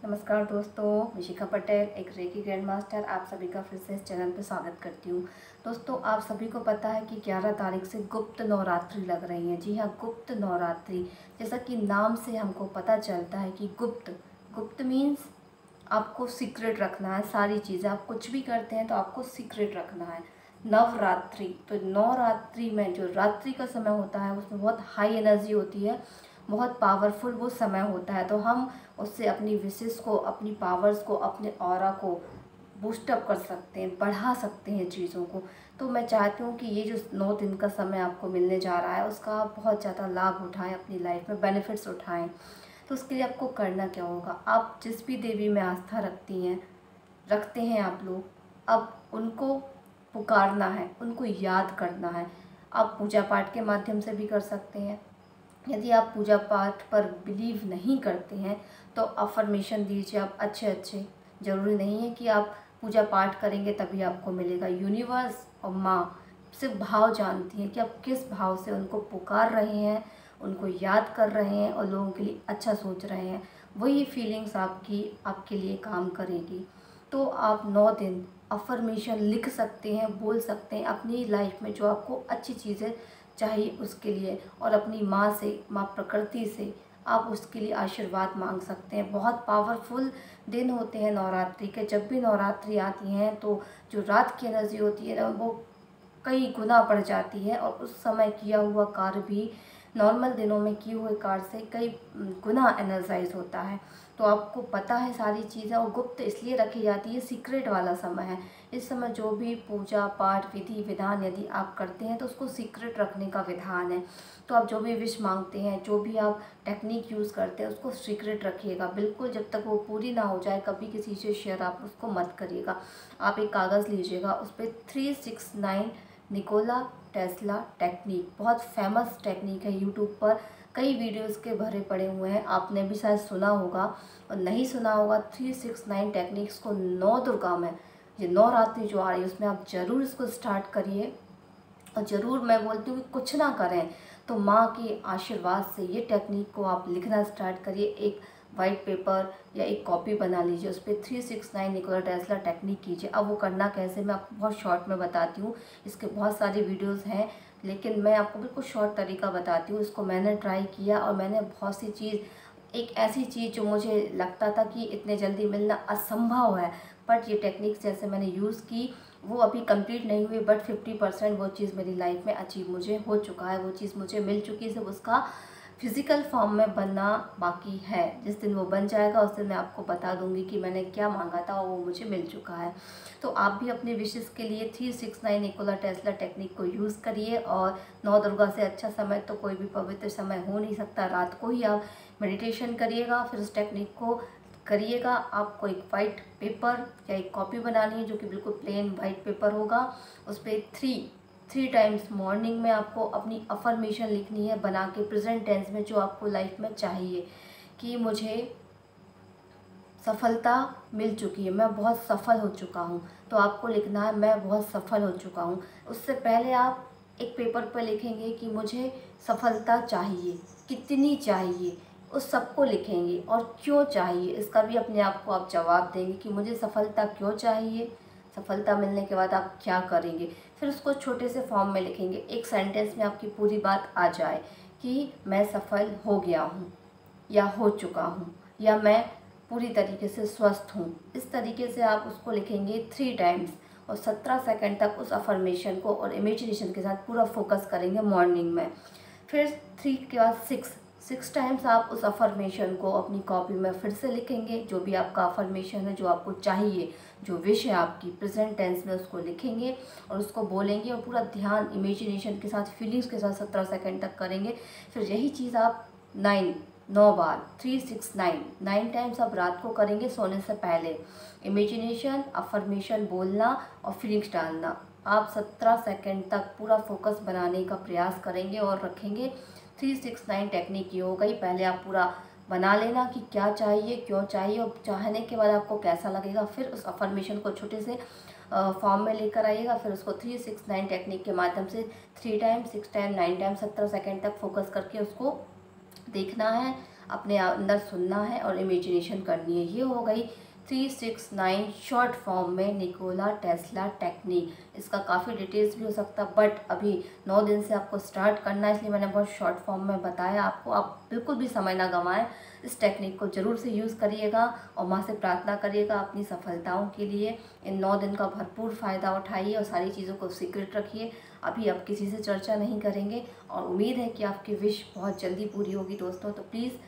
नमस्कार दोस्तों, मैं शिखा पटेल एक रेकी ग्रैंड मास्टर आप सभी का फिर से इस चैनल पर स्वागत करती हूँ। दोस्तों, आप सभी को पता है कि 11 तारीख से गुप्त नवरात्रि लग रही है। जी हाँ, गुप्त नवरात्रि, जैसा कि नाम से हमको पता चलता है कि गुप्त गुप्त मीन्स आपको सीक्रेट रखना है। सारी चीज़ें आप कुछ भी करते हैं तो आपको सीक्रेट रखना है। नवरात्रि, तो नवरात्रि में जो रात्रि का समय होता है उसमें बहुत हाई एनर्जी होती है, बहुत पावरफुल वो समय होता है। तो हम उससे अपनी विशेष को, अपनी पावर्स को, अपने ऑरा को बूस्टअप कर सकते हैं, बढ़ा सकते हैं चीज़ों को। तो मैं चाहती हूँ कि ये जो 9 दिन का समय आपको मिलने जा रहा है उसका आप बहुत ज़्यादा लाभ उठाएं, अपनी लाइफ में बेनिफिट्स उठाएं। तो उसके लिए आपको करना क्या होगा, आप जिस भी देवी में आस्था रखते हैं आप लोग, अब उनको पुकारना है, उनको याद करना है। आप पूजा पाठ के माध्यम से भी कर सकते हैं। यदि आप पूजा पाठ पर बिलीव नहीं करते हैं तो अफर्मेशन दीजिए आप अच्छे अच्छे। ज़रूरी नहीं है कि आप पूजा पाठ करेंगे तभी आपको मिलेगा। यूनिवर्स और माँ सिर्फ भाव जानती हैं कि आप किस भाव से उनको पुकार रहे हैं, उनको याद कर रहे हैं और लोगों के लिए अच्छा सोच रहे हैं। वही फीलिंग्स आपके लिए काम करेगी। तो आप 9 दिन अफर्मेशन लिख सकते हैं, बोल सकते हैं अपनी लाइफ में जो आपको अच्छी चीज़ें चाहिए उसके लिए, और अपनी माँ से, माँ प्रकृति से आप उसके लिए आशीर्वाद मांग सकते हैं। बहुत पावरफुल दिन होते हैं नवरात्रि के। जब भी नवरात्रि आती हैं तो जो रात की एनर्जी होती है ना, वो कई गुना बढ़ जाती है और उस समय किया हुआ कार्य भी नॉर्मल दिनों में किए हुए कार्य से कई गुना एनर्जाइज होता है। तो आपको पता है सारी चीज़ें, और गुप्त इसलिए रखी जाती है, सीक्रेट वाला समय है। इस समय जो भी पूजा पाठ विधि विधान यदि आप करते हैं तो उसको सीक्रेट रखने का विधान है। तो आप जो भी विश मांगते हैं, जो भी आप टेक्निक यूज़ करते हैं उसको सीक्रेट रखिएगा बिल्कुल, जब तक वो पूरी ना हो जाए कभी किसी से शेयर आप उसको मत करिएगा। आप एक कागज़ लीजिएगा, उस पर 369 निकोला टेस्ला टेक्निक, बहुत फेमस टेक्निक है। यूट्यूब पर कई वीडियोस के भरे पड़े हुए हैं, आपने भी शायद सुना होगा, और नहीं सुना होगा 369 टेक्निक्स को 9 दुर्गा में, ये नवरात्रि जो आ रही है उसमें आप ज़रूर इसको स्टार्ट करिए। और ज़रूर मैं बोलती हूँ कि कुछ ना करें तो माँ के आशीर्वाद से ये टेक्निक को आप लिखना स्टार्ट करिए। एक वाइट पेपर या एक कॉपी बना लीजिए, उस पर 369 निकोला टेस्ला टेक्निक कीजिए। अब वो करना कैसे मैं आपको बहुत शॉर्ट में बताती हूँ। इसके बहुत सारे वीडियोस हैं लेकिन मैं आपको बिल्कुल शॉर्ट तरीका बताती हूँ। इसको मैंने ट्राई किया और मैंने बहुत सी चीज़, एक ऐसी चीज़ जो मुझे लगता था कि इतने जल्दी मिलना असंभव है, बट ये टेक्निक्स जैसे मैंने यूज़ की वो अभी कंप्लीट नहीं हुई, बट 50% वो चीज़ मेरी लाइफ में अचीव मुझे हो चुका है, वो चीज़ मुझे मिल चुकी है। सिर्फ उसका फिज़िकल फॉर्म में बनना बाकी है। जिस दिन वो बन जाएगा उस दिन मैं आपको बता दूंगी कि मैंने क्या मांगा था और वो मुझे मिल चुका है। तो आप भी अपने विशेष के लिए 369 निकोला टेस्ला टेक्निक को यूज़ करिए। और 9 दुर्गा से अच्छा समय तो कोई भी पवित्र समय हो नहीं सकता। रात को ही आप मेडिटेशन करिएगा, फिर उस टेक्निक को करिएगा। आपको एक वाइट पेपर या एक कॉपी बनानी है जो कि बिल्कुल प्लेन वाइट पेपर होगा। उस पर थ्री टाइम्स मॉर्निंग में आपको अपनी अफर्मेशन लिखनी है बना के, प्रेजेंट टेंस में, जो आपको लाइफ में चाहिए कि मुझे सफलता मिल चुकी है, मैं बहुत सफल हो चुका हूँ। तो आपको लिखना है मैं बहुत सफल हो चुका हूँ। उससे पहले आप एक पेपर पर लिखेंगे कि मुझे सफलता चाहिए, कितनी चाहिए, उस सबको लिखेंगे और क्यों चाहिए इसका भी अपने आप को आप जवाब देंगे कि मुझे सफलता क्यों चाहिए। सफलता मिलने के बाद आप क्या करेंगे, फिर उसको छोटे से फॉर्म में लिखेंगे। एक सेंटेंस में आपकी पूरी बात आ जाए कि मैं सफल हो गया हूँ या हो चुका हूँ या मैं पूरी तरीके से स्वस्थ हूँ। इस तरीके से आप उसको लिखेंगे 3 टाइम्स और 17 सेकंड तक उस अफर्मेशन को और इमेजिनेशन के साथ पूरा फोकस करेंगे मॉर्निंग में। फिर 3 के बाद 6 टाइम्स आप उस अफर्मेशन को अपनी कॉपी में फिर से लिखेंगे। जो भी आपका अफर्मेशन है, जो आपको चाहिए, जो विश है आपकी, प्रेजेंट टेंस में उसको लिखेंगे और उसको बोलेंगे और पूरा ध्यान इमेजिनेशन के साथ, फीलिंग्स के साथ 17 सेकंड तक करेंगे। फिर यही चीज़ आप 9 बार, 369 टाइम्स आप रात को करेंगे सोने से पहले। इमेजिनेशन, अफर्मेशन बोलना और फीलिंग्स डालना। आप 17 सेकंड तक पूरा फोकस बनाने का प्रयास करेंगे और रखेंगे। 369 टेक्निक ये हो गई। पहले आप पूरा बना लेना कि क्या चाहिए, क्यों चाहिए, और चाहने के बाद आपको कैसा लगेगा। फिर उस अफर्मेशन को छोटे से फॉर्म में लेकर आइएगा। फिर उसको 369 टेक्निक के माध्यम से 3 टाइम, 6 टाइम, 9 टाइम, 17 सेकंड तक फोकस करके उसको देखना है। अपने अंदर सुनना है और इमेजिनेशन करनी है। ये हो गई 369 शॉर्ट फॉर्म में निकोला टेस्ला टेक्निक। इसका काफ़ी डिटेल्स भी हो सकता है, बट अभी 9 दिन से आपको स्टार्ट करना है, इसलिए मैंने बहुत शॉर्ट फॉर्म में बताया आपको। आप बिल्कुल भी समय ना गंवाएं, इस टेक्निक को ज़रूर से यूज़ करिएगा और माँ से प्रार्थना करिएगा अपनी सफलताओं के लिए। इन 9 दिन का भरपूर फ़ायदा उठाइए और सारी चीज़ों को सीक्रेट रखिए। अभी आप किसी से चर्चा नहीं करेंगे और उम्मीद है कि आपकी विश बहुत जल्दी पूरी होगी दोस्तों। तो प्लीज़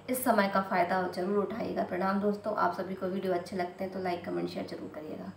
इस समय का फ़ायदा ज़रूर उठाइएगा। प्रणाम दोस्तों, आप सभी को वीडियो अच्छे लगते हैं तो लाइक कमेंट शेयर ज़रूर करिएगा।